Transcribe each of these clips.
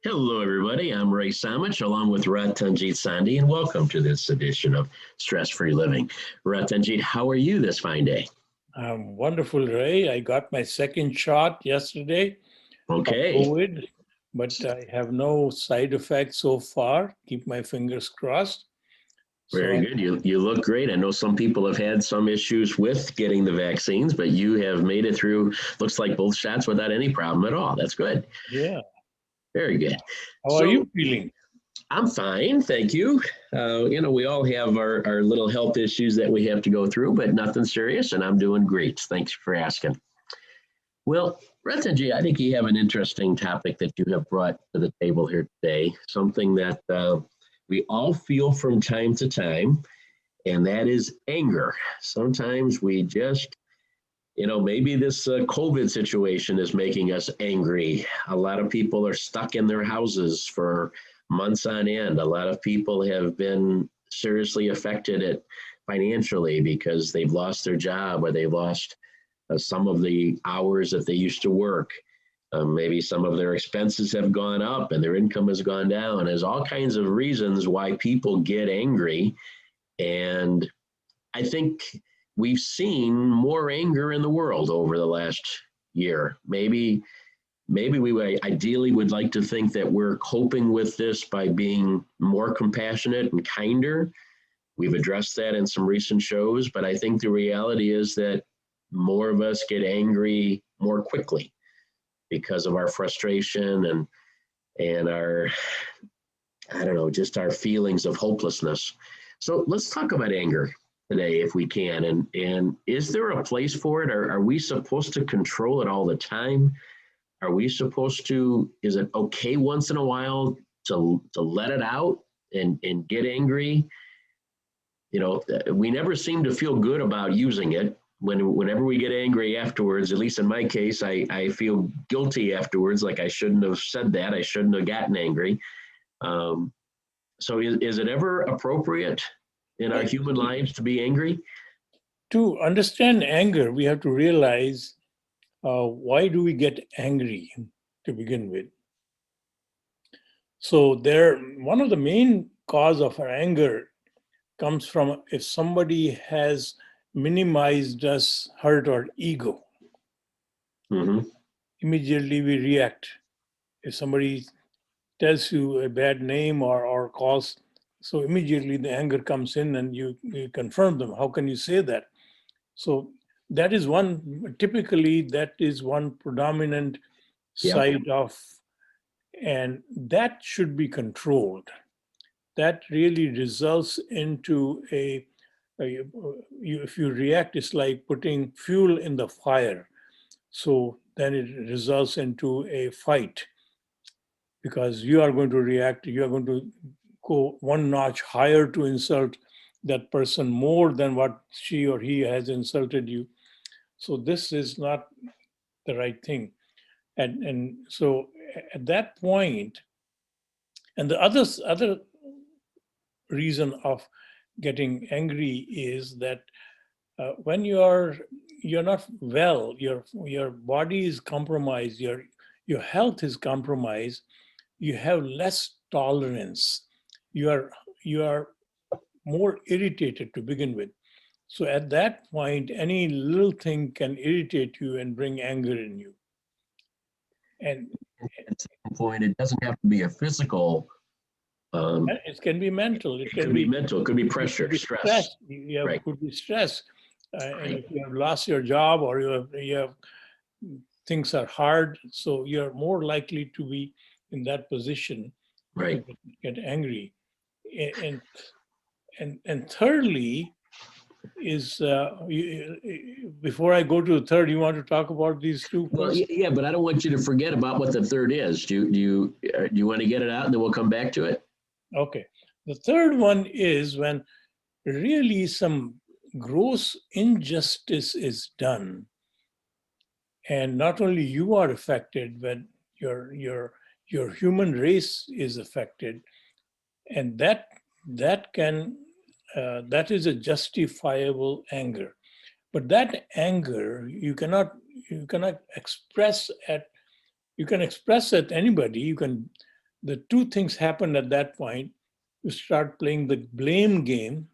Hello, everybody. I'm Ray Samich, along with Ratanjit and welcome to this edition of Stress-Free Living. Ratanjit, how are you this fine day? Wonderful, Ray. I got my second shot yesterday of Okay, COVID, but I have no side effects so far. Keep my fingers crossed. very So, good. You look great. I know some people have had some issues with getting the vaccines, but you have made it through, looks like both shots without any problem at all. That's good. yeah. Very good. How are So you feeling? I'm fine, thank you. We all have our little health issues that we have to go through, but nothing serious, and I'm doing great. Thanks for asking. Well, Ratanji, I think you have an interesting topic that you have brought to the table here today, something that we all feel from time to time, and that is anger. Sometimes we just, maybe this COVID situation is making us angry. A lot of people are stuck in their houses for months on end. A lot of people have been seriously affected financially because they've lost their job or they've lost some of the hours that they used to work. Maybe some of their expenses have gone up and their income has gone down. There's all kinds of reasons why people get angry. And I think we've seen more anger in the world over the last year. Maybe we ideally would like to think that we're coping with this by being more compassionate and kinder. We've addressed that in some recent shows, but I think the reality is that more of us get angry more quickly because of our frustration and our, I don't know, just our feelings of hopelessness. So let's talk about anger today if we can. And is there a place for it? Are we supposed to control it all the time? Are we supposed to, is it okay once in a while to let it out and get angry? We never seem to feel good about using it. Whenever we get angry afterwards, at least in my case, I feel guilty afterwards, like I shouldn't have said that. I shouldn't have gotten angry. So is it ever appropriate in our human lives to be angry? To understand anger, we have to realize why do we get angry to begin with. So one of the main cause of our anger comes from if somebody has minimized us, hurt our ego. Mm-hmm. Immediately we react. If somebody tells you a bad name or calls, so immediately the anger comes in and you confront them. How can you say that? So that is typically that is one predominant Yep. side of, and that should be controlled. That really results into if you react, it's like putting fuel in the fire. So then it results into a fight because you are going to react, you are going to go one notch higher to insult that person more than what she or he has insulted you. So this is not the right thing. And so at that point, and the other reason of getting angry is that when you're not well, your body is compromised, your health is compromised, you have less tolerance, you are more irritated to begin with. So at that point, any little thing can irritate you and bring anger in you. And At some point, it doesn't have to be a physical. it can be mental. It could be mental. It could be pressure, stress. Stress. You Right. could be stress. And Right. if you have lost your job or you have things are hard, so you're more likely to be in that position to Right. get angry. And and thirdly is before I go to the third, you want to talk about these two Well, first? yeah, but I don't want you to forget about what the third is. Do you want to get it out and then we'll come back to it? Okay. The third one is when really some gross injustice is done, and not only you are affected, but your human race is affected, and that is a justifiable anger. But that anger you cannot express at, you can express at anybody. You can the two things happen at that point. You start playing the blame game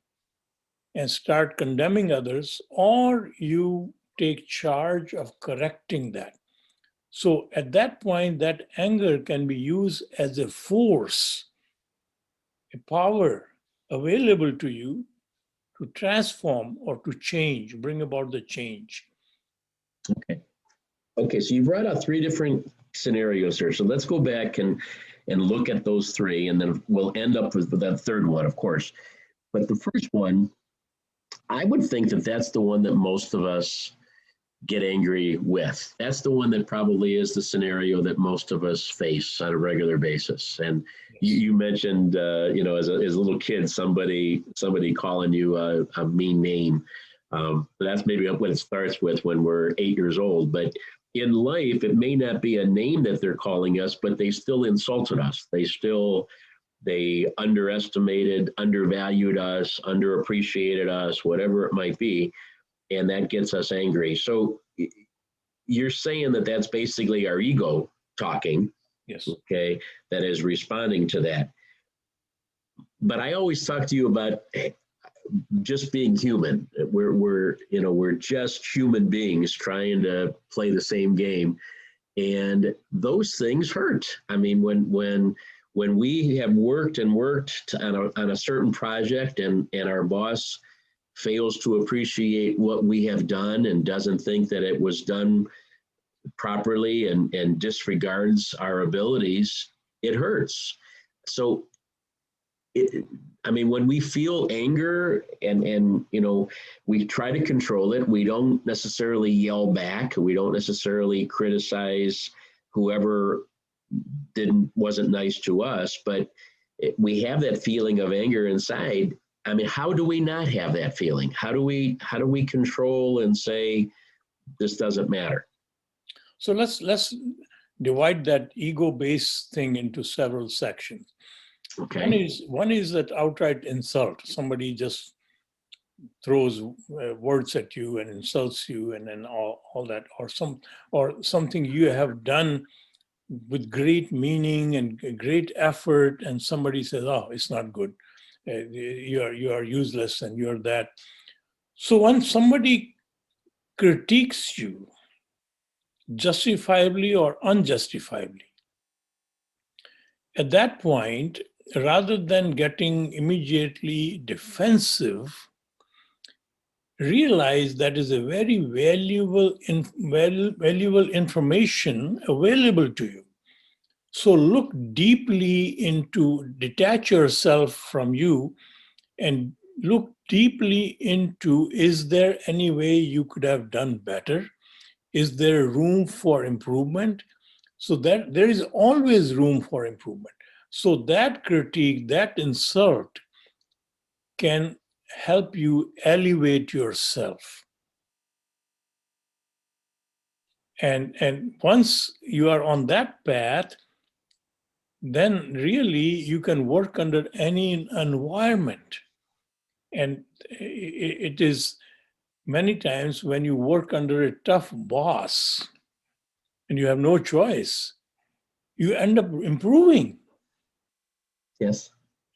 and start condemning others, or you take charge of correcting that. So at that point, that anger can be used as a force, a power available to you to transform or to change, bring about the change. Okay. Okay, so you brought out three different scenarios here. So let's go back and look at those three, and then we'll end up with that third one, of course. But the first one, I would think that that's the one that most of us get angry with. That's the one that probably is the scenario that most of us face on a regular basis. And you mentioned, as a little kid, somebody calling you a mean name. That's maybe what it starts with when we're 8 years old. But in life, it may not be a name that they're calling us, but they still insulted us. They underestimated, undervalued us, underappreciated us, whatever it might be. And that gets us angry. So you're saying that that's basically our ego talking. Yes. Okay, that is responding to that. But I always talk to you about just being human. We're just human beings trying to play the same game, and those things hurt. I mean, when we have worked on a certain project, and our boss fails to appreciate what we have done and doesn't think that it was done properly, and disregards our abilities, it hurts. So when we feel anger and we try to control it, we don't necessarily yell back. We don't necessarily criticize whoever wasn't nice to us, but we have that feeling of anger inside. I mean, how do we not have that feeling? How do we control and say, this doesn't matter? So let's divide that ego-based thing into several sections. Okay. One is that outright insult. Somebody just throws words at you and insults you, and then all that, or something you have done with great meaning and great effort, and somebody says, "Oh, it's not good. You are useless, and you're that." So when somebody critiques you, justifiably or unjustifiably, at that point, rather than getting immediately defensive, realize that is a very valuable information available to you. So look deeply into, detach yourself from you and look deeply into, is there any way you could have done better? Is there room for improvement? So that there is always room for improvement. So that critique, that insult can help you elevate yourself. And once you are on that path, then really you can work under any environment. And it is many times when you work under a tough boss and you have no choice, you end up improving. Yes.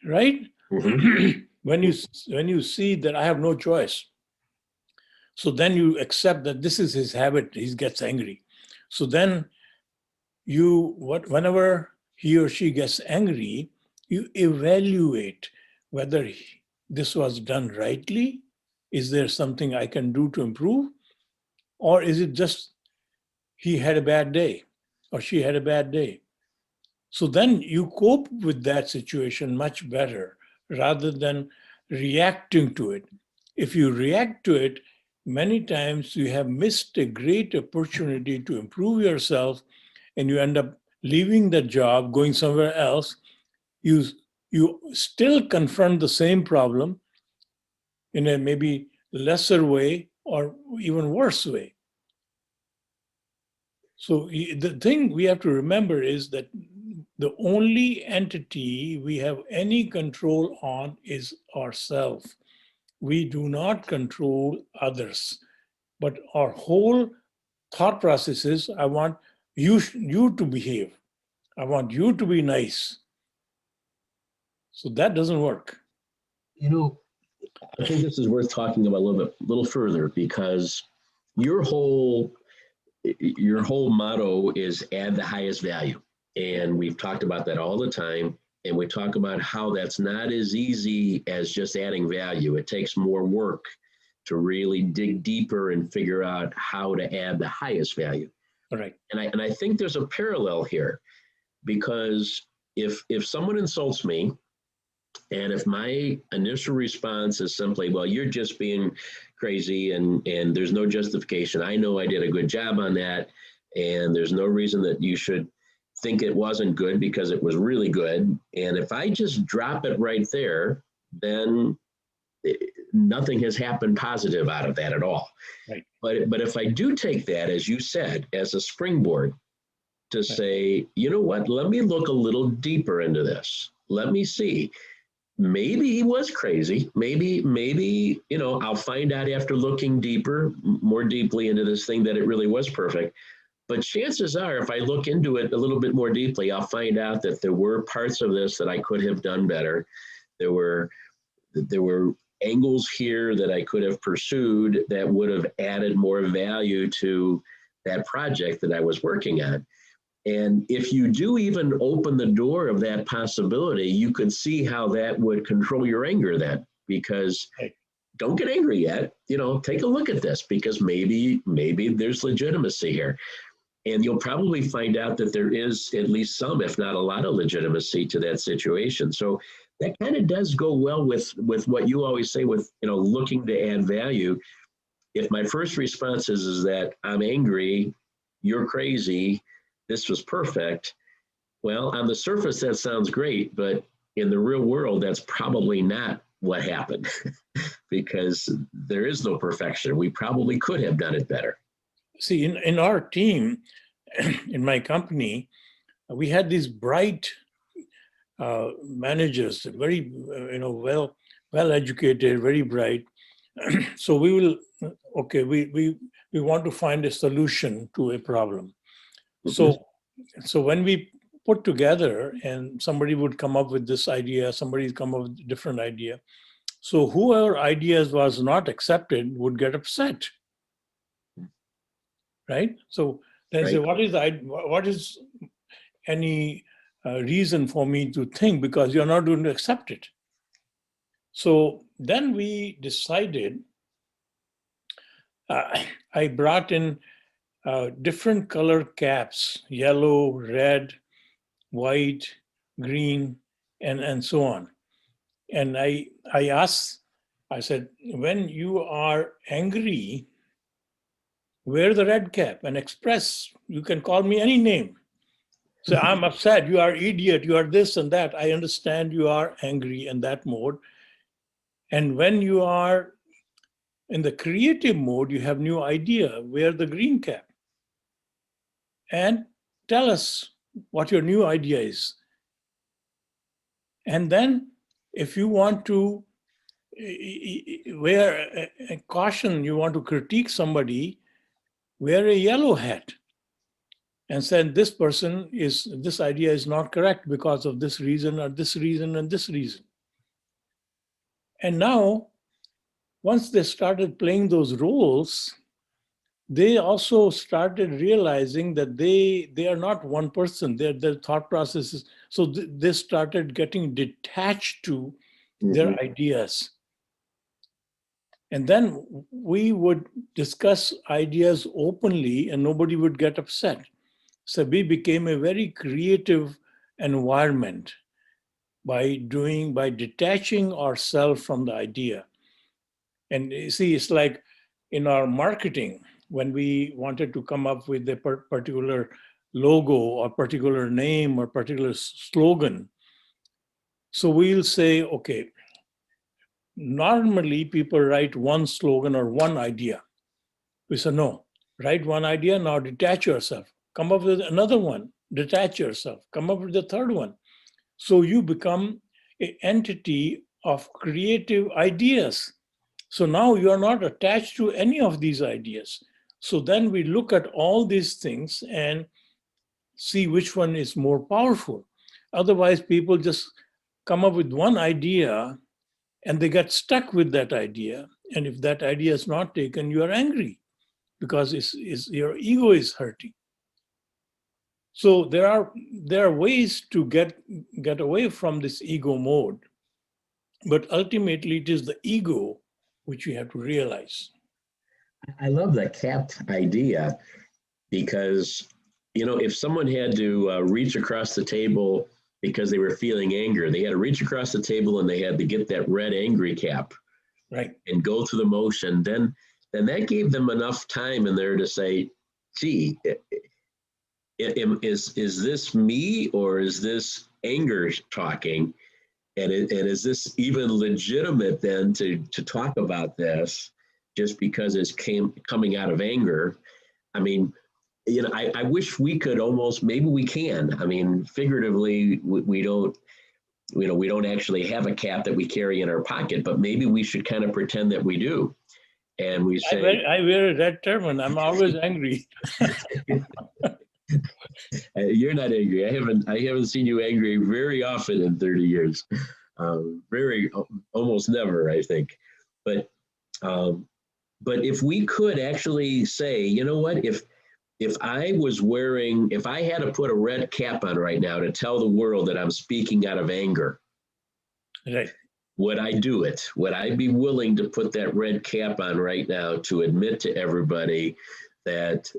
Right? Mm-hmm. when you see that I have no choice, so then you accept that this is his habit. He gets angry. So then whenever he or she gets angry, you evaluate whether this was done rightly. Is there something I can do to improve? Or is it just he had a bad day or she had a bad day? So then you cope with that situation much better rather than reacting to it. If you react to it, many times you have missed a great opportunity to improve yourself, and you end up leaving the job, going somewhere else. You still confront the same problem in a maybe lesser way or even worse way. So the thing we have to remember is that the only entity we have any control on is ourselves. We do not control others, but our whole thought process is, I want you to behave. I want you to be nice. So that doesn't work. You know, I think this is worth talking about a little further, because your whole your whole motto is add the highest value. And we've talked about that all the time. And we talk about how that's not as easy as just adding value. It takes more work to really dig deeper and figure out how to add the highest value. All right. And I think there's a parallel here, because if someone insults me, and if my initial response is simply, well, you're just being crazy and there's no justification. I know I did a good job on that, and there's no reason that you should think it wasn't good, because it was really good. And if I just drop it right there, then nothing has happened positive out of that at all. Right. But if I do take that, as you said, as a springboard to say, you know what, let me look a little deeper into this. Let me see. Maybe he was crazy. Maybe, you know, I'll find out after looking more deeply into this thing, that it really was perfect. But chances are, if I look into it a little bit more deeply, I'll find out that there were parts of this that I could have done better. There were angles here that I could have pursued that would have added more value to that project that I was working on. And if you do even open the door of that possibility, you could see how that would control your anger then, because don't get angry yet, you know, take a look at this, because maybe there's legitimacy here. And you'll probably find out that there is at least some, if not a lot of legitimacy to that situation. So that kind of does go well with what you always say with, you know, looking to add value. If my first response is that I'm angry, you're crazy, this was perfect. Well, on the surface, that sounds great, but in the real world, that's probably not what happened because there is no perfection. We probably could have done it better. See, in our team, in my company, we had these bright managers, very well educated, very bright. So we will, okay, we want to find a solution to a problem. Mm-hmm. So when we put together and somebody would come up with this idea, somebody come up with a different idea. So whoever ideas was not accepted would get upset. Right? So then say, what is any reason for me to think, because you're not going to accept it? So then we decided, I brought in different color caps, yellow, red, white, green, and so on. And I asked, I said, when you are angry, wear the red cap and express. You can call me any name. So I'm upset, you are idiot, you are this and that. I understand you are angry in that mode. And when you are in the creative mode, you have new idea, wear the green cap. And tell us what your new idea is. And then if you want to wear a caution, you want to critique somebody, wear a yellow hat and said, this idea is not correct because of this reason or this reason and this reason. And now, once they started playing those roles, they also started realizing that they are not one person, their thought processes. So they started getting detached to their ideas. And then we would discuss ideas openly and nobody would get upset. So we became a very creative environment by detaching ourselves from the idea. And you see, it's like in our marketing, when we wanted to come up with a particular logo or particular name or particular slogan. So we'll say, okay, normally people write one slogan or one idea. We say, no, write one idea, now detach yourself. Come up with another one, detach yourself. Come up with the third one. So you become an entity of creative ideas. So now you are not attached to any of these ideas. So then we look at all these things and see which one is more powerful. Otherwise, people just come up with one idea and they get stuck with that idea. And if that idea is not taken, you are angry because your ego is hurting. So there are ways to get away from this ego mode, but ultimately it is the ego which you have to realize. I love the cat idea because, if someone had to reach across the table because they were feeling anger, they had to reach across the table and they had to get that red angry cap, Right. and go through the motion. Then that gave them enough time in there to say, gee, is this me or is this anger talking? And is this even legitimate then to talk about this just because it's coming out of anger? I mean, I wish we could almost, maybe we can. I mean, figuratively, we don't, we don't actually have a cap that we carry in our pocket, but maybe we should kind of pretend that we do. And we say, I wear a red turban. I'm always angry. you're not angry. I haven't seen you angry very often in 30 years. Almost never, I think. But if we could actually say, you know what, if I had to put a red cap on right now to tell the world that I'm speaking out of anger, Right. would I do it? Would I be willing to put that red cap on right now to admit to everybody that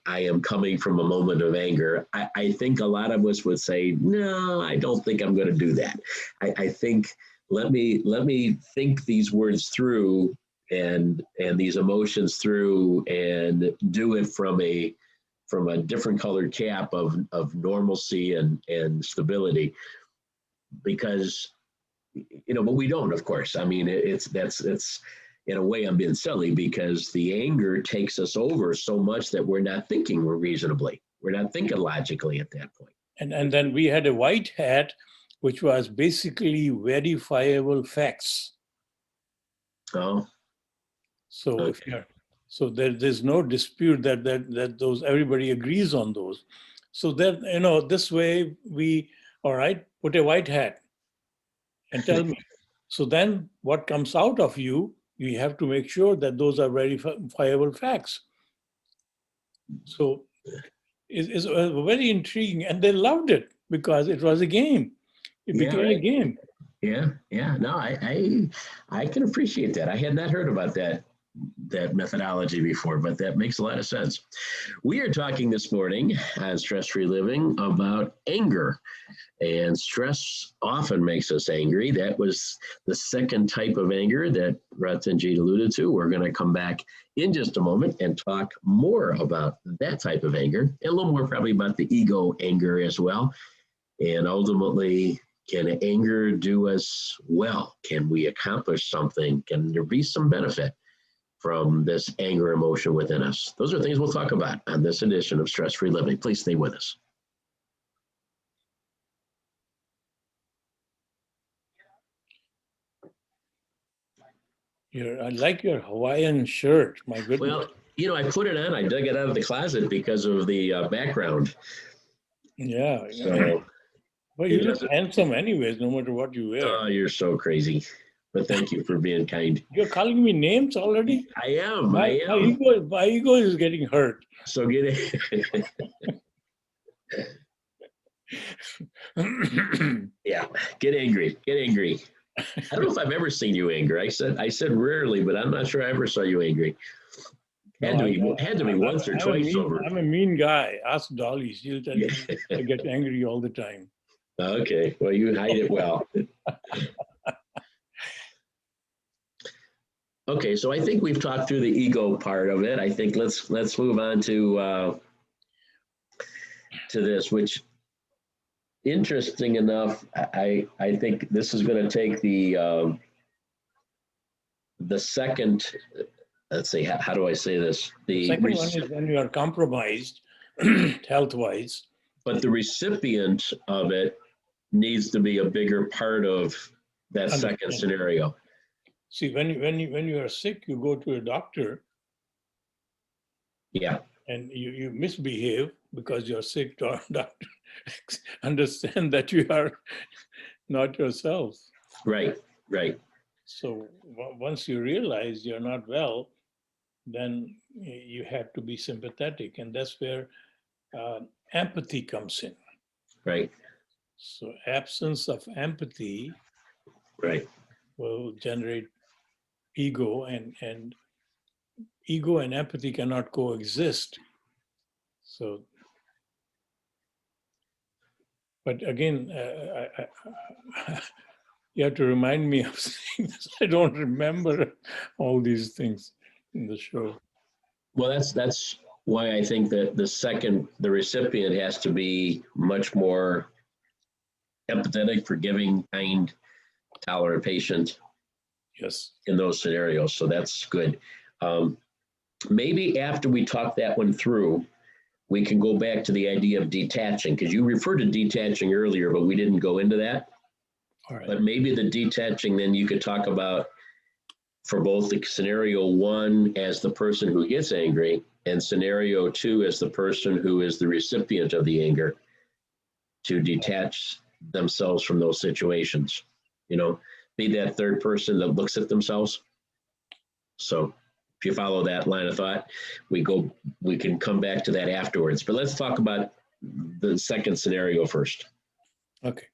I am coming from a moment of anger? I think a lot of us would say, no, I don't think I'm going to do that. I think let me think these words through and these emotions through and do it from a different colored cap of normalcy and stability, because but we don't, of course. I mean, it's in a way I'm being silly because the anger takes us over so much that we're not thinking reasonably. We're not thinking logically at that point. And then we had a white hat, which was basically verifiable facts. Oh, So okay. there's no dispute that those everybody agrees on those. So that this way all right, put a white hat and tell me. So then what comes out of you have to make sure that those are verifiable facts. So it's very intriguing, and they loved it because it was a game. It Yeah, became a right. game. Yeah. No, I can appreciate that. I had not heard about that methodology before, but that makes a lot of sense. We are talking this morning on Stress Free Living about anger. And stress often makes us angry. That was the second type of anger that Ratanjit alluded to. We're going to come back in just a moment and talk more about that type of anger, and a little more probably about the ego anger as well. And ultimately, can anger do us well? Can we accomplish something? Can there be some benefit from this anger emotion within us? Those are things we'll talk about on this edition of Stress Free Living. Please stay with us. I like your Hawaiian shirt. My goodness. Well, I put it on. I dug it out of the closet because of the background. Yeah. So, Well, you look handsome anyways, no matter what you wear. oh, you're so crazy. But thank you for being kind. You're calling me names already? I am. My ego is getting hurt. So get it. Yeah, get angry. Get angry. I don't know if I've ever seen you angry. I said rarely, but I'm not sure I ever saw you angry. Had to be once or twice over. I'm a mean guy. Ask Dolly. She'll tell you I get angry all the time. Okay. Well, you hide it well. Okay, so I think we've talked through the ego part of it. I think let's move on to this, which, interesting enough, I think this is going to take the second. Let's see, how do I say this? The second one is when you are compromised health-wise. But the recipient of it needs to be a bigger part of that second scenario. See, when you are sick, you go to a doctor. Yeah. And you misbehave because you're sick, doctor understand that you are not yourself. Right, right, So once you realize you're not well, then you have to be sympathetic, and that's where uh, empathy comes in. right, So absence of empathy right. will generate ego, and ego and empathy cannot coexist. So, but again, you have to remind me of things. I don't remember all these things in the show. Well, that's why I think that the recipient has to be much more empathetic, forgiving, kind, tolerant, patient Yes. in those scenarios. So that's good. Um, Maybe after we talk that one through, we can go back to the idea of detaching, because you referred to detaching earlier, but we didn't go into that. All right. But maybe the detaching, then you could talk about for both the scenario one as the person who gets angry and scenario two as the person who is the recipient of the anger, to detach themselves from those situations, you know, be that third person that looks at themselves. So if you follow that line of thought, we can come back to that afterwards. But let's talk about the second scenario first. Okay.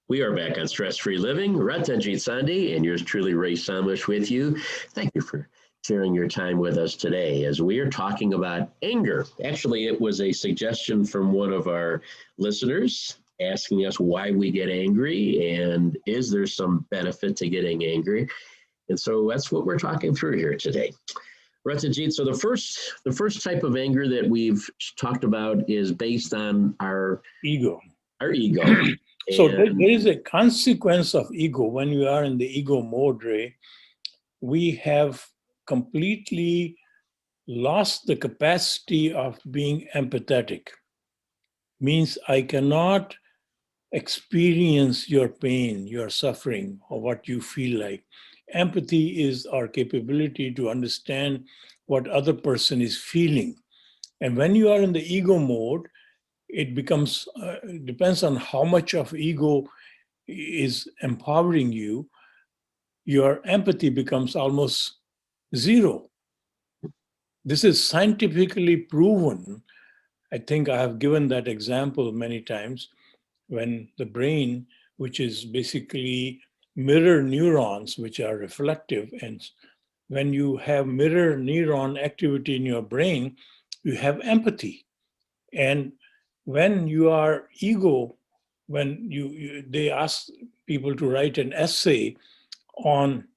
We are back on Stress Free Living. Ratanjit Sandhi and yours truly, Ray Samish, with you. Thank you for sharing your time with us today as we are talking about anger. Actually, it was a suggestion from one of our listeners asking us why we get angry and is there some benefit to getting angry. And so that's what we're talking through here today. Ratanjit, so the first type of anger that we've talked about is based on Ego. our ego. So there And is a consequence of ego. When you are in the ego mode, Ray, we have completely lost the capacity of being empathetic. Means I cannot experience your pain, your suffering, or what you feel like. Empathy is our capability to understand what other person is feeling. And when you are in the ego mode, it becomes depends on how much of ego is empowering you. Your empathy becomes almost zero. This is scientifically proven. I think I have given that example many times when the brain, which is basically mirror neurons, which are reflective, and when you have mirror neuron activity in your brain, you have empathy. And when you are ego, when they ask people to write an essay on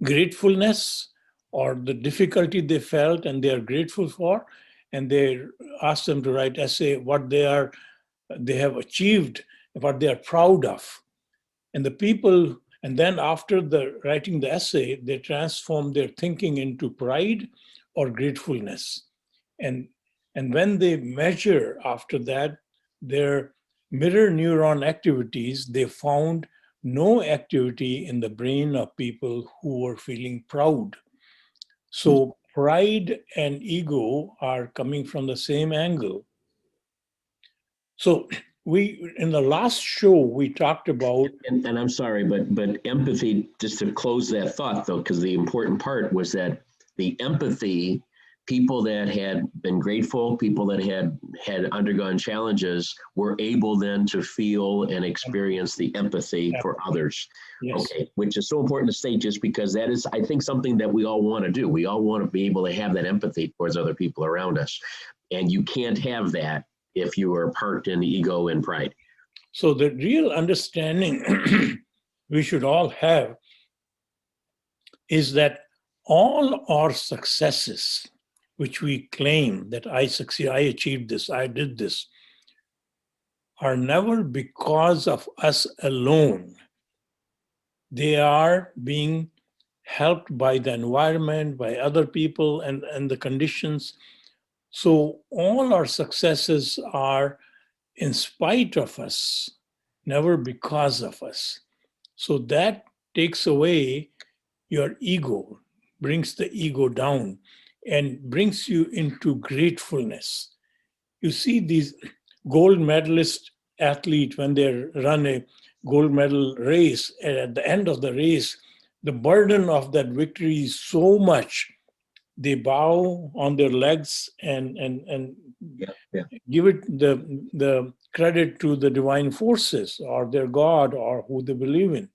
gratefulness or the difficulty they felt and they are grateful for, and they ask them to write essay what they have achieved, what they are proud of. And the people, and then after the writing the essay, they transform their thinking into pride or gratefulness. And and when they measure after that their mirror neuron activities, they found no activity in the brain of people who were feeling proud. So pride and ego are coming from the same angle. So we in the last show we talked about and I'm sorry, but empathy, just to close that thought though, because the important part was that the empathy, people that had been grateful, people that had undergone challenges were able then to feel and experience the empathy for others. yes. Okay, which is so important to state just because that is, I think, something that we all want to do. We all want to be able to have that empathy towards other people around us. And you can't have that if you are parked in ego and pride. So the real understanding we should all have is that all our successes, which we claim that I succeed, I achieved this, I did this, are never because of us alone. They are being helped by the environment, by other people, and the conditions. So all our successes are in spite of us, never because of us. So that takes away your ego. brings the ego down and brings you into gratefulness. You see these gold medalist athletes when they run a gold medal race, and at the end of the race, the burden of that victory is so much. They bow on their legs and Yeah, yeah. give it the credit to the divine forces or their God or who they believe in.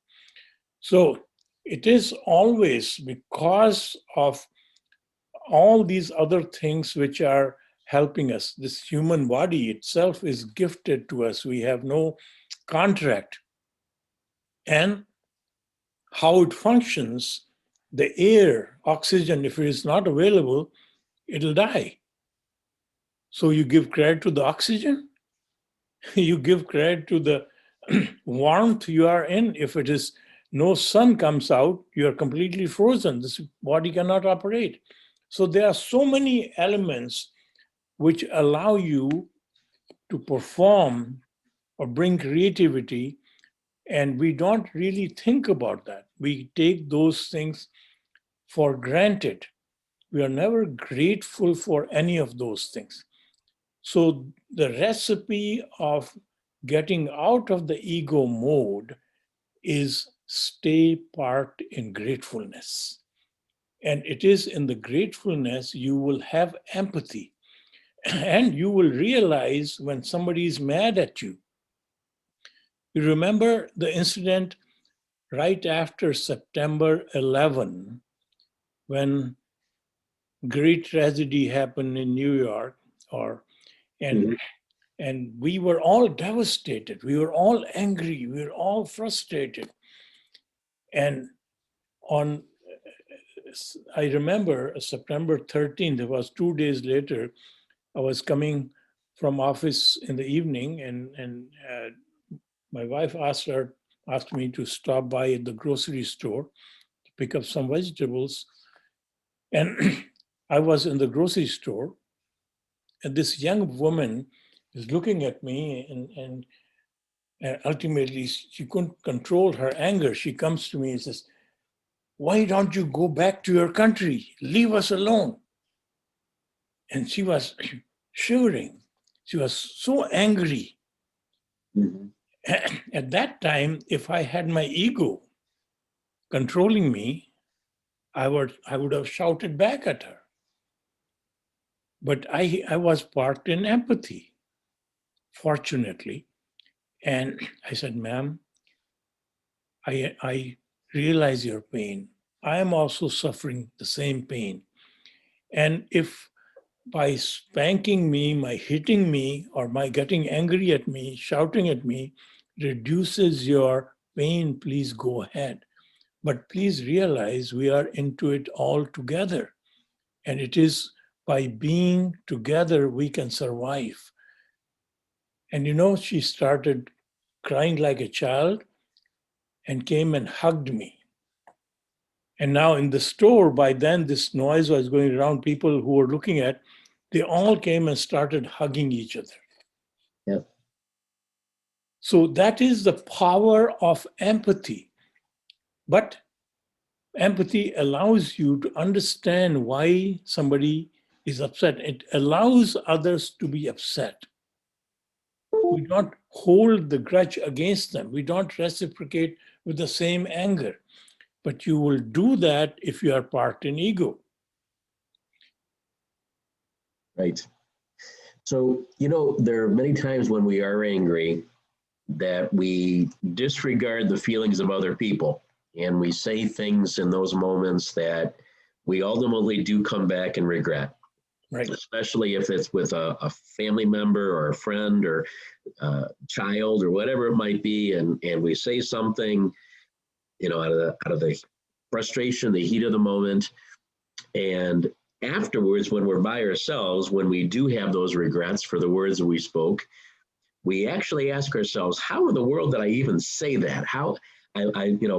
So it is always because of all these other things which are helping us. This human body itself is gifted to us. We have no contract. And how it functions, the air, oxygen, if it is not available, it'll die. So you give credit to the oxygen, you give credit to the warmth you are in. If it is no sun comes out, you are completely frozen. This body cannot operate. So there are so many elements which allow you to perform or bring creativity, and we don't really think about that. We take those things for granted. We are never grateful for any of those things. So the recipe of getting out of the ego mode is stay parked in gratefulness. And it is in the gratefulness you will have empathy. And you will realize when somebody is mad at you. You remember the incident right after September 11, when great tragedy happened in New York, and Mhm. and we were all devastated. We were all angry. We were all frustrated. And on, I remember September 13th, it was 2 days later, I was coming from office in the evening, and my wife asked me to stop by at the grocery store to pick up some vegetables. And I was in the grocery store, and this young woman is looking at me, and ultimately she couldn't control her anger. She comes to me and says, "Why don't you go back to your country? Leave us alone." And she was shivering. She was so angry. Mhm. At that time, if I had my ego controlling me, I would have shouted back at her. But I was parked in empathy, fortunately. And I said, "Ma'am, I realize your pain. I am also suffering the same pain. And if by spanking me, by hitting me, or by getting angry at me, shouting at me, reduces your pain, please go ahead. But please realize we are into it all together. And it is by being together we can survive." And she started crying like a child and came and hugged me. And now in the store, by then, this noise was going around. People who were looking at, they all came and started hugging each other. Yeah. So that is the power of empathy. But empathy allows you to understand why somebody is upset. It allows others to be upset. We don't hold the grudge against them. We don't reciprocate with the same anger. But you will do that if you are parked in ego. Right. So, there are many times when we are angry that we disregard the feelings of other people, and we say things in those moments that we ultimately do come back and regret, Right. especially if it's with a family member or a friend or a child or whatever it might be. And we say something, out of the frustration, the heat of the moment. And afterwards, when we're by ourselves, when we do have those regrets for the words that we spoke, we actually ask ourselves, how in the world did I even say that? How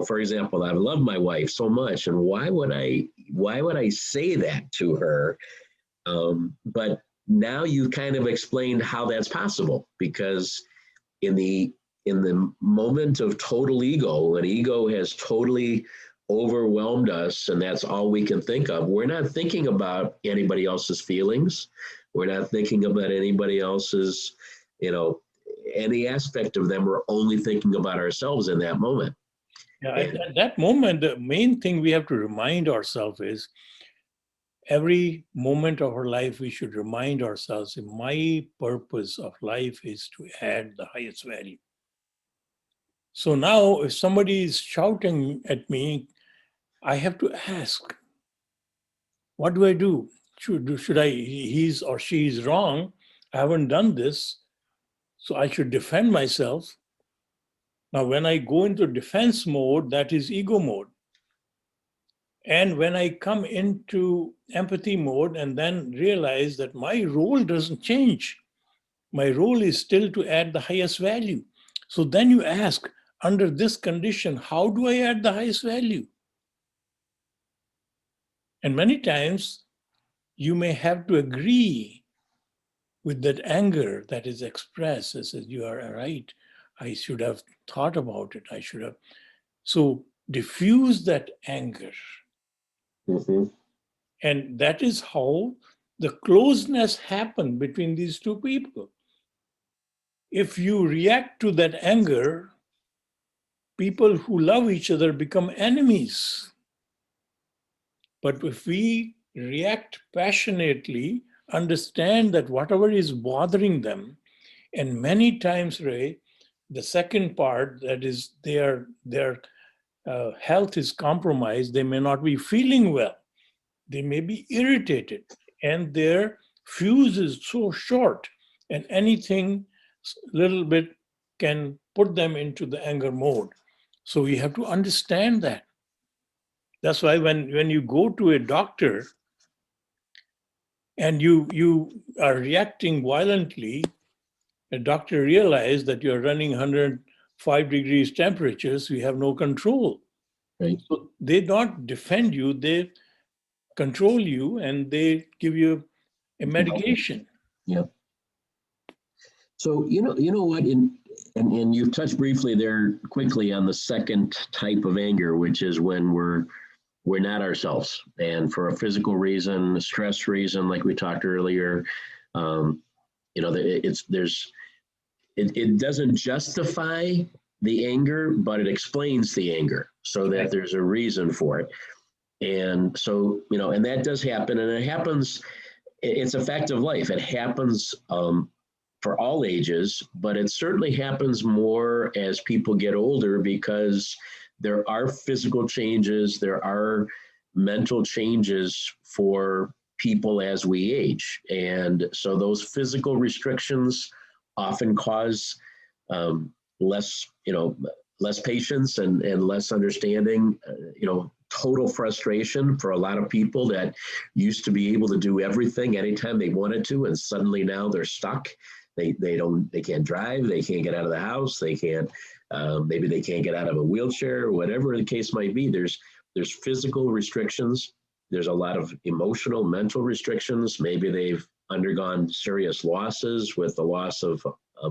for example, I love my wife so much, and why would I say that to her? But now you kind of explained how that's possible, because in the moment of total ego, when ego has totally overwhelmed us and that's all we can think of, we're not thinking about anybody else's feelings. We're not thinking about anybody else's, any aspect of them. We're only thinking about ourselves in that moment. Yeah, at that moment, the main thing we have to remind ourselves is every moment of our life, we should remind ourselves that my purpose of life is to add the highest value. So now, if somebody is shouting at me, I have to ask, what do I do? Should I, he's or she is wrong. I haven't done this. So I should defend myself. Now, when I go into defense mode, that is ego mode. And when I come into empathy mode and then realize that my role doesn't change, my role is still to add the highest value. So then you ask, under this condition, how do I add the highest value? And many times you may have to agree with that anger that is expressed. It says, you are right. I should have thought about it. I should have. So diffuse that anger. Mm-hmm. And that is how the closeness happened between these two people. If you react to that anger, people who love each other become enemies. But if we react passionately, understand that whatever is bothering them, and many times, Ray, the second part, that is their health is compromised, they may not be feeling well, they may be irritated, and their fuse is so short, and anything little bit can put them into the anger mode. So we have to understand that. That's why when you go to a doctor and you are reacting violently, the doctor realizes that you're running 105 degrees temperatures, so you have no control. Right. So they don't defend you, they control you, and they give you a medication. Yeah. So you know what, and you've touched briefly there quickly on the second type of anger, which is when we're not ourselves, and for a physical reason, a stress reason, like we talked earlier. It doesn't justify the anger, but it explains the anger so that there's a reason for it. And so, and that does happen, and it happens. It's a fact of life. It happens for all ages, but it certainly happens more as people get older because there are physical changes, there are mental changes for people as we age. And so those physical restrictions often cause less patience and less understanding, total frustration for a lot of people that used to be able to do everything anytime they wanted to, and suddenly now they're stuck. They can't drive, they can't get out of the house, they can't, maybe they can't get out of a wheelchair, whatever the case might be. There's physical restrictions. There's a lot of emotional, mental restrictions. Maybe they've undergone serious losses with the loss of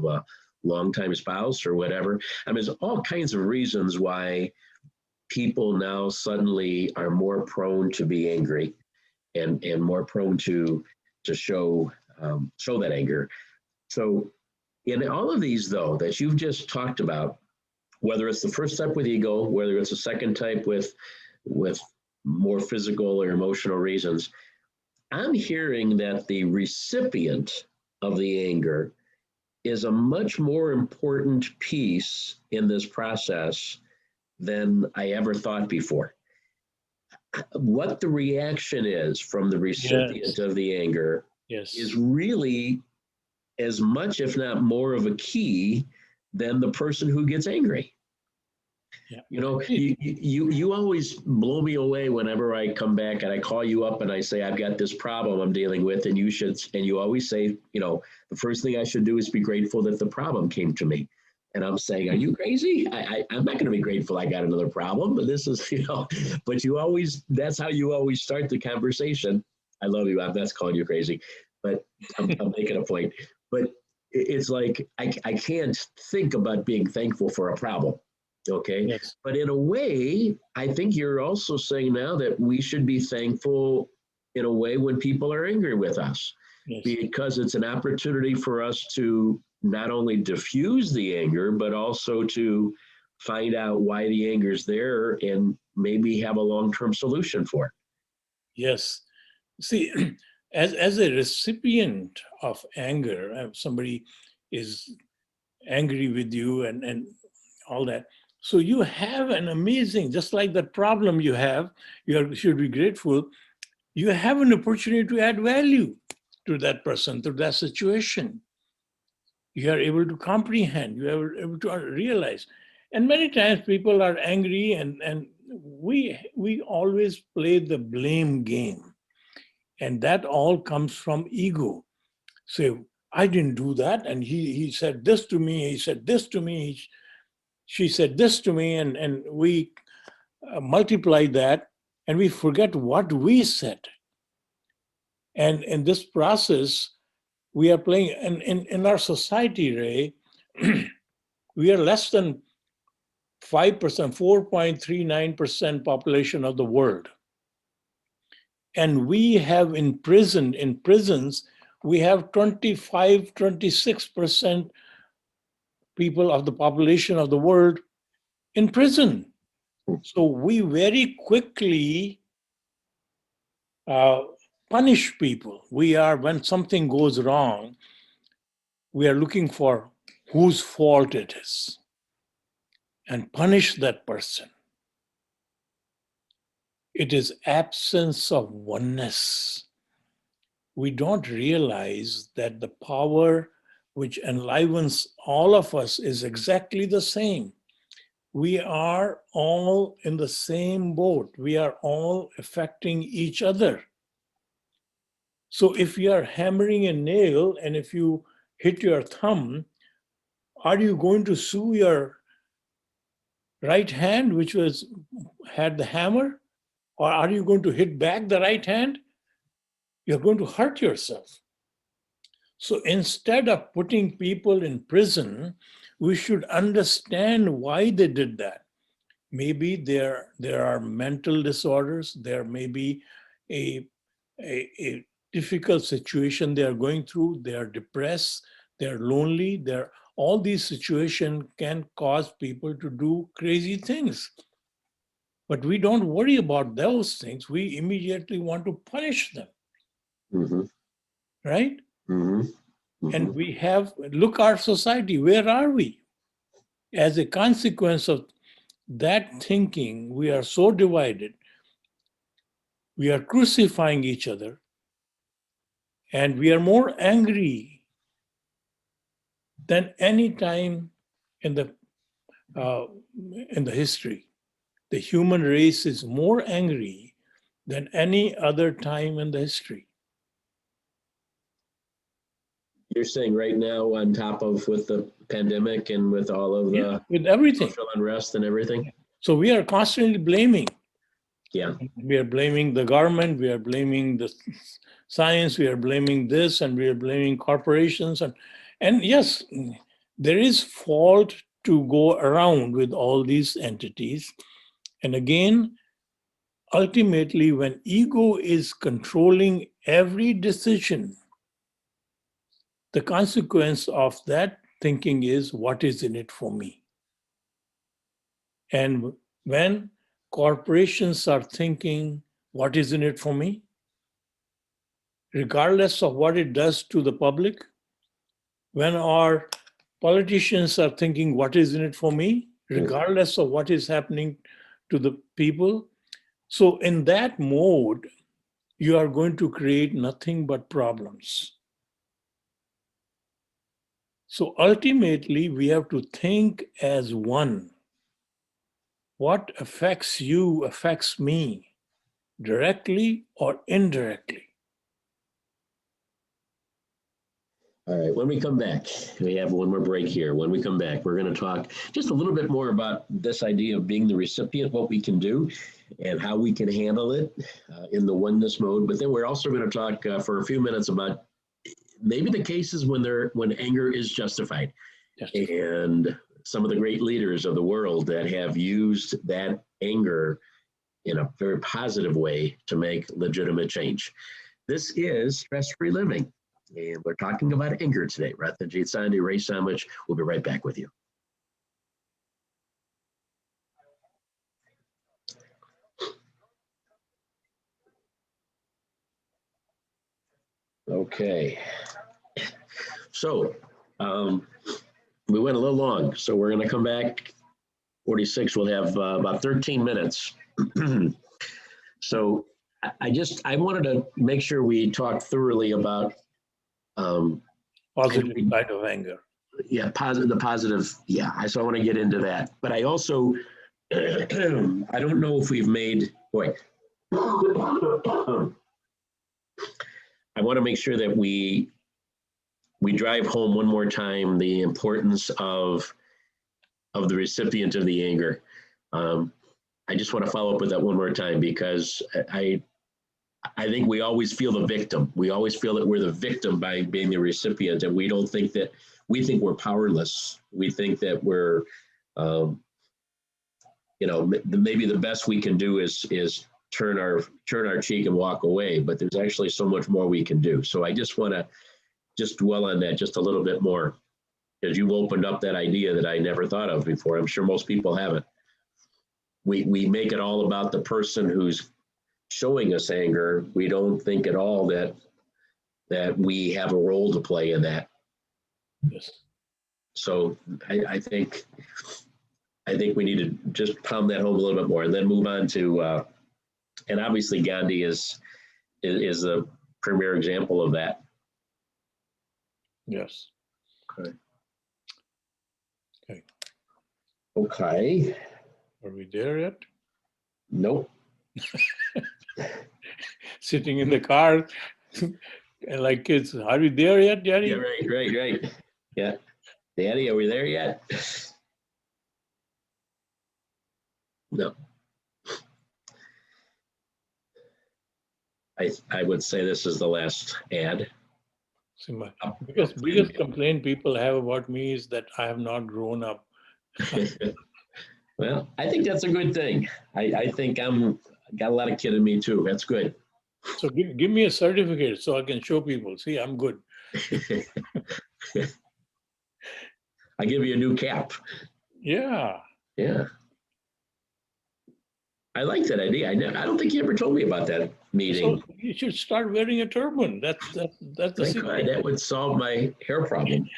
a longtime spouse or whatever. I mean, there's all kinds of reasons why people now suddenly are more prone to be angry and more prone to show that anger. So in all of these, though, that you've just talked about, whether it's the first type with ego, whether it's the second type with more physical or emotional reasons, I'm hearing that the recipient of the anger is a much more important piece in this process than I ever thought before. What the reaction is from the recipient of the anger is really as much, if not more, of a key than the person who gets angry. Yeah. You always blow me away whenever I come back and I call you up and I say, I've got this problem I'm dealing with, and you always say, the first thing I should do is be grateful that the problem came to me. And I'm saying, are you crazy? I'm not going to be grateful I got another problem, but this is, but that's how you always start the conversation. I love you. I'm not calling you crazy, but I'm making a point. But it's like, I can't think about being thankful for a problem. Okay. Yes. But in a way, I think you're also saying now that we should be thankful in a way when people are angry with us, Yes. because it's an opportunity for us to not only diffuse the anger, but also to find out why the anger is there and maybe have a long-term solution for it. Yes. See, as a recipient of anger, somebody is angry with you and all that. So you have an amazing, just like that problem you have, should be grateful. You have an opportunity to add value to that person, to that situation. You are able to comprehend, you are able to realize. And many times people are angry and we always play the blame game. And that all comes from ego. So I didn't do that. And he said this to me, he said this to me, she said this to me, and we multiply that and we forget what we said. And in this process, we are playing, in our society, Ray, we are less than 5%, 4.39% population of the world. And we have in prisons, we have 25, 26% people of the population of the world in prison. So we very quickly uh, punish people. When something goes wrong, we are looking for whose fault it is and punish that person. It is absence of oneness. We don't realize that the power which enlivens all of us is exactly the same. We are all in the same boat. We are all affecting each other. So if you are hammering a nail and if you hit your thumb, are you going to sue your right hand, which had the hammer? Or are you going to hit back the right hand? You're going to hurt yourself. So instead of putting people in prison, we should understand why they did that. Maybe there are mental disorders, there may be a difficult situation they are going through, they are depressed, they're lonely, all these situations can cause people to do crazy things. But we don't worry about those things. We immediately want to punish them, Mm-hmm. right? Mm-hmm. Mm-hmm. And we look our society, where are we? As a consequence of that thinking, we are so divided. We are crucifying each other, and we are more angry than any time in the uh, in the history. The human race is more angry than any other time in the history. You're saying right now, on top of with the pandemic and with all of Yeah, the with everything. social unrest and everything? So we are constantly blaming. Yeah. We are blaming the government, we are blaming the science, we are blaming this, and we are blaming corporations. And yes, there is fault to go around with all these entities. And again, ultimately, when ego is controlling every decision, the consequence of that thinking is, what is in it for me? And when corporations are thinking, what is in it for me? Regardless of what it does to the public, when our politicians are thinking, what is in it for me? Regardless of what is happening to the people. So, in that mode, you are going to create nothing but problems. So, ultimately, we have to think as one. What affects you affects me, directly or indirectly. All right, when we come back, we have one more break here. When we come back, we're going to talk just a little bit more about this idea of being the recipient, what we can do, and how we can handle it in the oneness mode. But then we're also going to talk for a few minutes about maybe the cases when anger is justified. And some of the great leaders of the world that have used that anger in a very positive way to make legitimate change. This is Stress-Free Living, and we're talking about anger today. Ratanjit and Ray, we'll be right back with you. Okay. So we went a little long, so we're going to come back. 46, we'll have about 13 minutes. So I wanted to make sure we talked thoroughly about Positive side of anger. Yeah, the positive. Yeah, so I want to get into that. But I also, I don't know if we've made, boy, I want to make sure that we drive home one more time the importance of the recipient of the anger. I just want to follow up with that one more time, because I think we always feel the victim. We always feel that we're the victim by being the recipient, and we think we're powerless. We think that we're, maybe the best we can do is turn our cheek and walk away. But there's actually so much more we can do. So I just want to dwell on that just a little bit more, because you've opened up that idea that I never thought of before. I'm sure most people haven't. We make it all about the person who's showing us anger. We don't think at all that we have a role to play in that. Yes. So I think we need to just pound that home a little bit more, and then move on to and obviously Gandhi is a premier example of that. Yes. Okay. Okay. Okay. Are we there yet? Nope. Sitting in the car and like kids, are we there yet, Daddy? Yeah, right. Yeah. Daddy, are we there yet? No. I would say this is the last ad. See, biggest complaint people have about me is that I have not grown up. Well, I think that's a good thing. I think got a lot of kid in me too. That's good. So give me a certificate so I can show people. See, I'm good. I give you a new cap. Yeah. Yeah. I like that idea. I don't think you ever told me about that meeting. So you should start wearing a turban. That's the secret. That would solve my hair problem.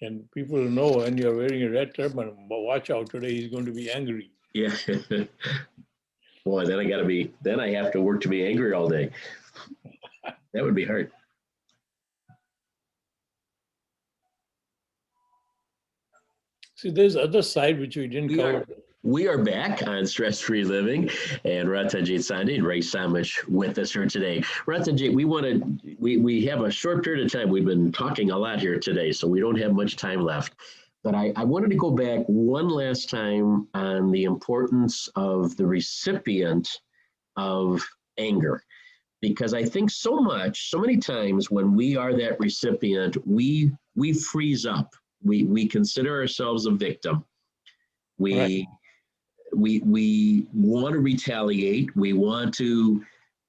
And people know when you're wearing a red turban, but watch out, today he's going to be angry. Yeah. Boy, then I have to work to be angry all day. That would be hard. See, there's other side which we didn't cover. We are back on Stress-Free Living, and Ratanjit and Ray with us here today. Ratanjit, we have a short period of time. We've been talking a lot here today, so we don't have much time left. But I wanted to go back one last time on the importance of the recipient of anger, because I think so many times when we are that recipient, we freeze up. We consider ourselves a victim. We want to retaliate. We want to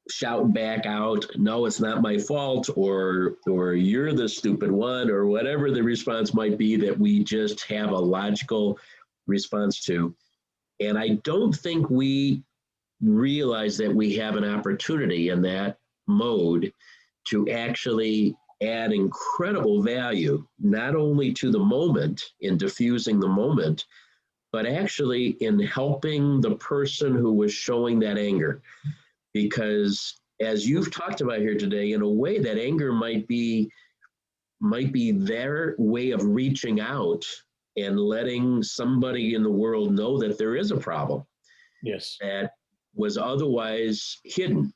shout back out, no, it's not my fault, or you're the stupid one, or whatever the response might be that we just have a logical response to. And I don't think we realize that we have an opportunity in that mode to actually add incredible value, not only to the moment, in diffusing the moment, but actually in helping the person who was showing that anger. Because as you've talked about here today, in a way that anger might be their way of reaching out and letting somebody in the world know that there is a problem. Yes. That was otherwise hidden.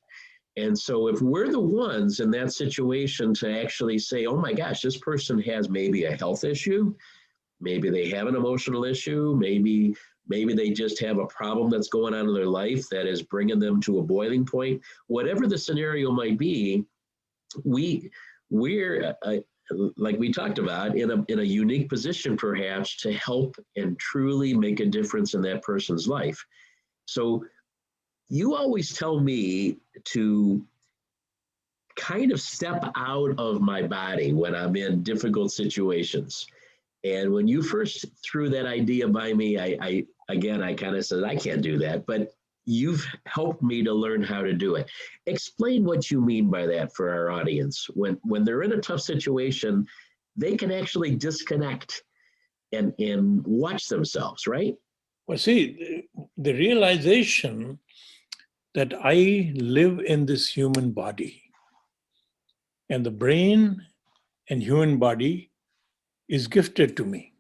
And so if we're the ones in that situation to actually say, oh my gosh, this person has maybe a health issue, maybe they have an emotional issue, maybe they just have a problem that's going on in their life that is bringing them to a boiling point, whatever the scenario might be, we're like we talked about in a unique position perhaps to help and truly make a difference in that person's life. So you always tell me to kind of step out of my body when I'm in difficult situations. And when you first threw that idea by me, I again, I kind of said, I can't do that, but you've helped me to learn how to do it. Explain what you mean by that for our audience. When they're in a tough situation, they can actually disconnect and watch themselves, right? Well, see, the realization that I live in this human body, and the brain and human body is gifted to me.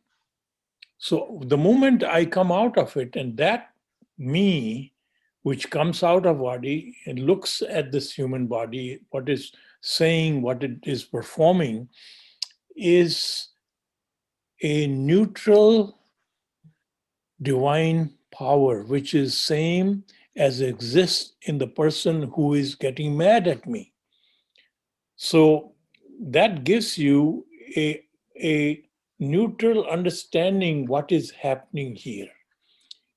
So the moment I come out of it, and that me, which comes out of body and looks at this human body, what is saying, what it is performing, is a neutral divine power, which is same as exists in the person who is getting mad at me. So that gives you a neutral understanding what is happening here.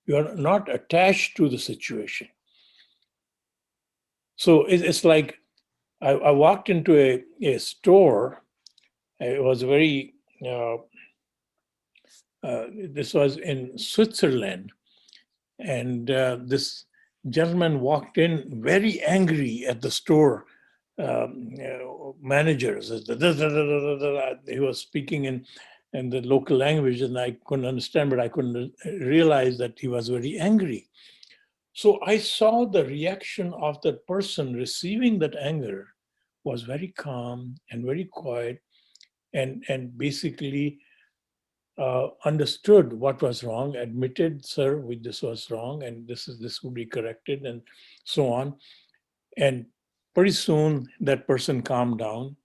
You are not attached to the situation. So it's like I walked into a store. It was very, this was in Switzerland. And this gentleman walked in very angry at the store managers. He was speaking in the local language, and I couldn't understand, but I couldn't realize that he was very angry. So I saw the reaction of that person receiving that anger was very calm and very quiet, and basically understood what was wrong, admitted, sir, this was wrong, and this would be corrected, and so on. And pretty soon that person calmed down,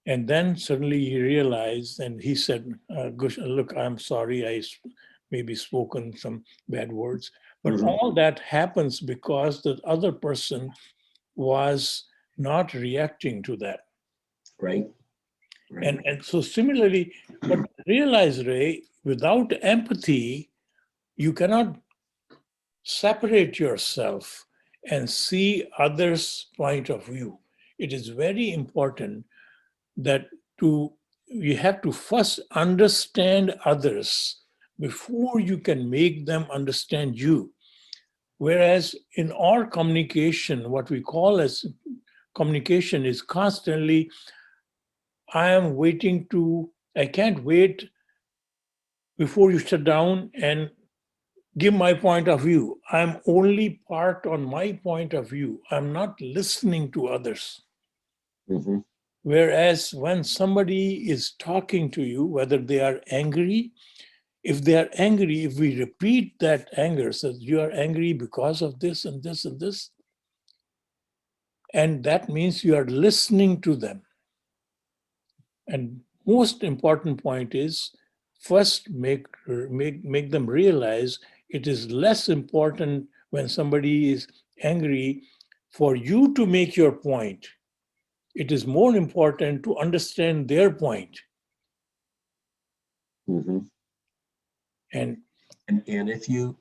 and then suddenly he realized, and he said, "Look, I'm sorry, I maybe spoken some bad words." But all that happens because the other person was not reacting to that. Right. And so similarly, but realize, Ray, without empathy, you cannot separate yourself and see others' point of view. It is very important that you have to first understand others before you can make them understand you. Whereas in our communication, what we call as communication is constantly, I can't wait before you shut down and give my point of view. I'm only part on my point of view. I'm not listening to others. Mm-hmm. Whereas when somebody is talking to you, whether they are angry, if they are angry, if we repeat that anger, says you are angry because of this and this and this, and that means you are listening to them. And most important point is first make them realize it is less important when somebody is angry for you to make your point. It is more important to understand their point. Mm-hmm. And if you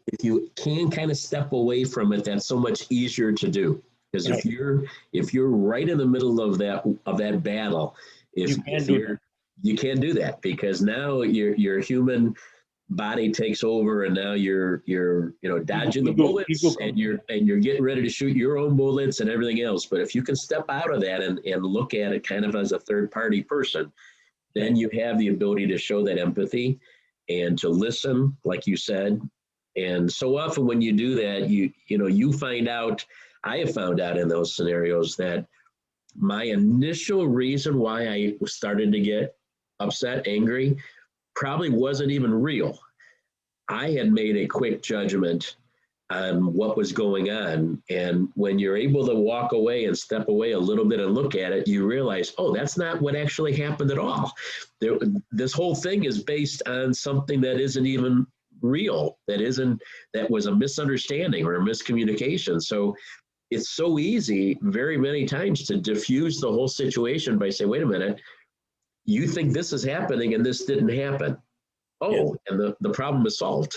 can kind of step away from it, that's so much easier to do. Because right. if you're right in the middle of that battle, you can't do that, because now your human body takes over, and now you're dodging the bullets, and you're getting ready to shoot your own bullets and everything else. But if you can step out of that and look at it kind of as a third party person, then you have the ability to show that empathy and to listen, like you said. And so often when you do that, you find out, I have found out in those scenarios that my initial reason why I started to get upset, angry, probably wasn't even real. I had made a quick judgment on what was going on. And when you're able to walk away and step away a little bit and look at it, you realize, oh, that's not what actually happened at all. This whole thing is based on something that isn't even real, that was a misunderstanding or a miscommunication. So it's so easy very many times to diffuse the whole situation by saying, wait a minute, you think this is happening and this didn't happen. Oh, and the problem is solved.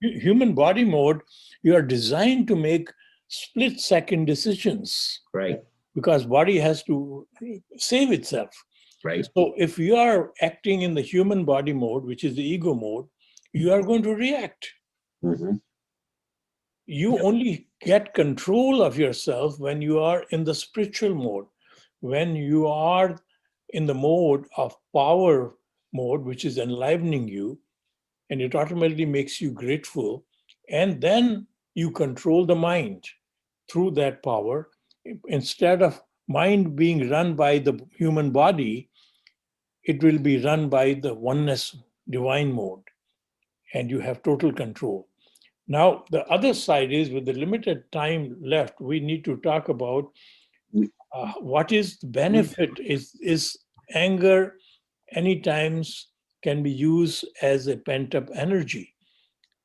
Human body mode, you are designed to make split-second decisions. Right. Because body has to save itself. Right. So if you are acting in the human body mode, which is the ego mode, you are going to react. Mm-hmm. You only get control of yourself when you are in the spiritual mode, when you are in the mode of power mode, which is enlivening you, and it automatically makes you grateful. And then you control the mind through that power. Instead of mind being run by the human body, it will be run by the oneness divine mode, and you have total control. Now, the other side is, with the limited time left, we need to talk about what is the benefit. Is anger any times can be used as a pent-up energy?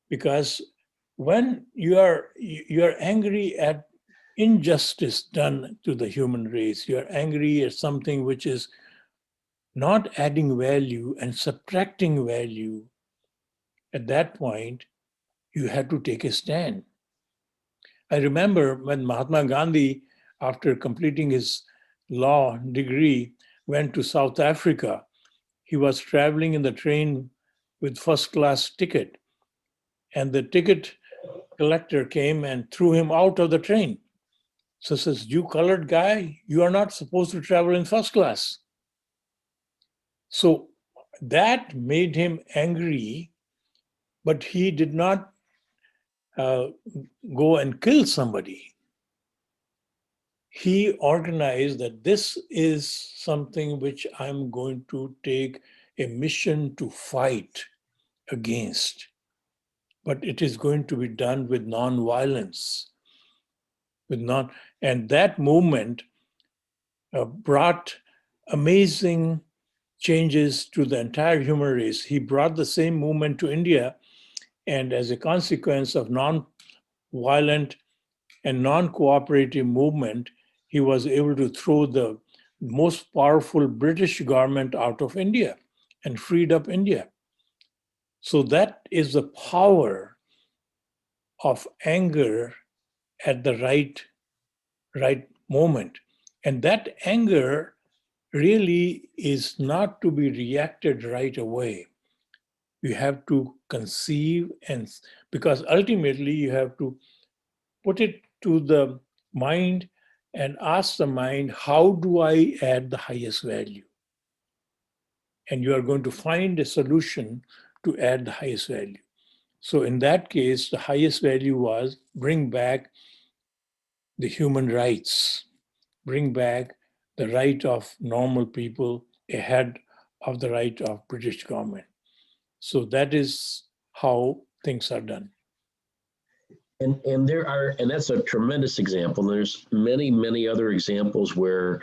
Because when you're angry at injustice done to the human race, you're angry at something which is not adding value and subtracting value, at that point you have to take a stand. I remember when Mahatma Gandhi, after completing his law degree, went to South Africa. He was traveling in the train with first class ticket, and the ticket collector came and threw him out of the train. So says, you colored guy, you are not supposed to travel in first class. So that made him angry, but he did not go and kill somebody. He organized that this is something which I'm going to take a mission to fight against, but it is going to be done with non-violence. And that movement brought amazing changes to the entire human race. He brought the same movement to India, and as a consequence of non-violent and non-cooperative movement, he was able to throw the most powerful British government out of India and freed up India. So that is the power of anger at the right moment. And that anger really is not to be reacted right away. You have to conceive, and because ultimately you have to put it to the mind and ask the mind, how do I add the highest value? And you are going to find a solution to add the highest value. So in that case, the highest value was bring back the human rights, bring back the right of normal people ahead of the right of British government. So that is how things are done. And that's a tremendous example. There's many other examples where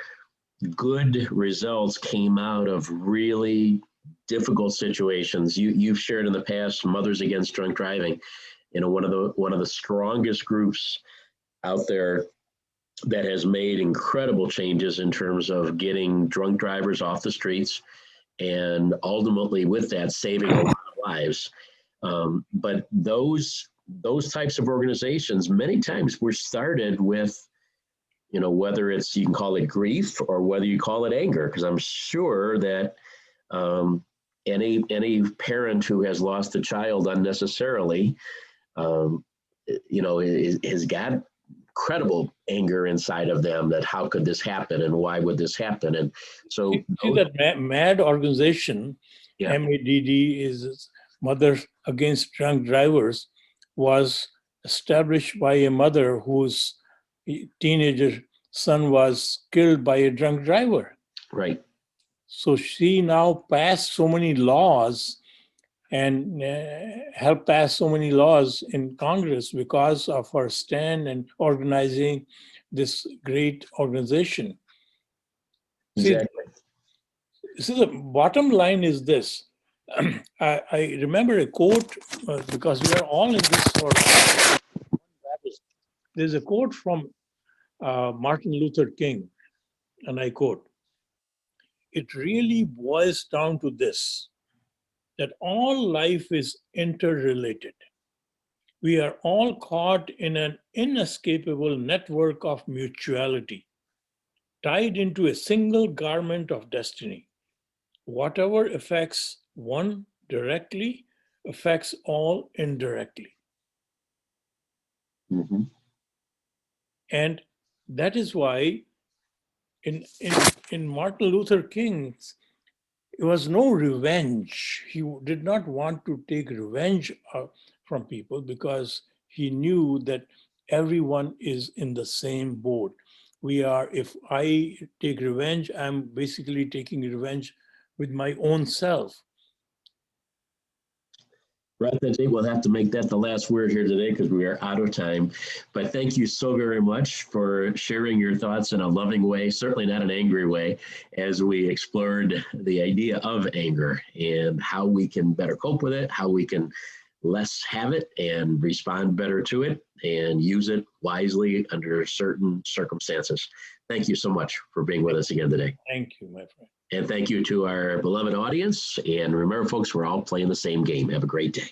good results came out of really difficult situations. You've shared in the past Mothers Against Drunk Driving. One of the strongest groups out there that has made incredible changes in terms of getting drunk drivers off the streets, and ultimately with that saving a lot of lives. But those types of organizations many times were started with, whether it's, you can call it grief or whether you call it anger, because I'm sure that any parent who has lost a child unnecessarily, has got incredible anger inside of them, that how could this happen and why would this happen? And so see that MAD organization, yeah. MADD is Mothers Against Drunk Drivers, was established by a mother whose teenager son was killed by a drunk driver. Right. So she now passed so many laws and helped pass so many laws in Congress because of her stand and organizing this great organization. Exactly. See, the bottom line is this. I remember a quote, because we are all in this for There's a quote from Martin Luther King, and I quote, "It really boils down to this, that all life is interrelated. We are all caught in an inescapable network of mutuality, tied into a single garment of destiny. Whatever affects one directly affects all indirectly." Mm-hmm. And that is why in Martin Luther King's, it was no revenge. He did not want to take revenge from people because he knew that everyone is in the same boat. If I take revenge, I'm basically taking revenge with my own self. Ratanjit, we'll have to make that the last word here today because we are out of time. But thank you so very much for sharing your thoughts in a loving way, certainly not an angry way, as we explored the idea of anger and how we can better cope with it, how we can less have it and respond better to it and use it wisely under certain circumstances. Thank you so much for being with us again today. Thank you, my friend. And thank you to our beloved audience. And remember, folks, we're all playing the same game. Have a great day.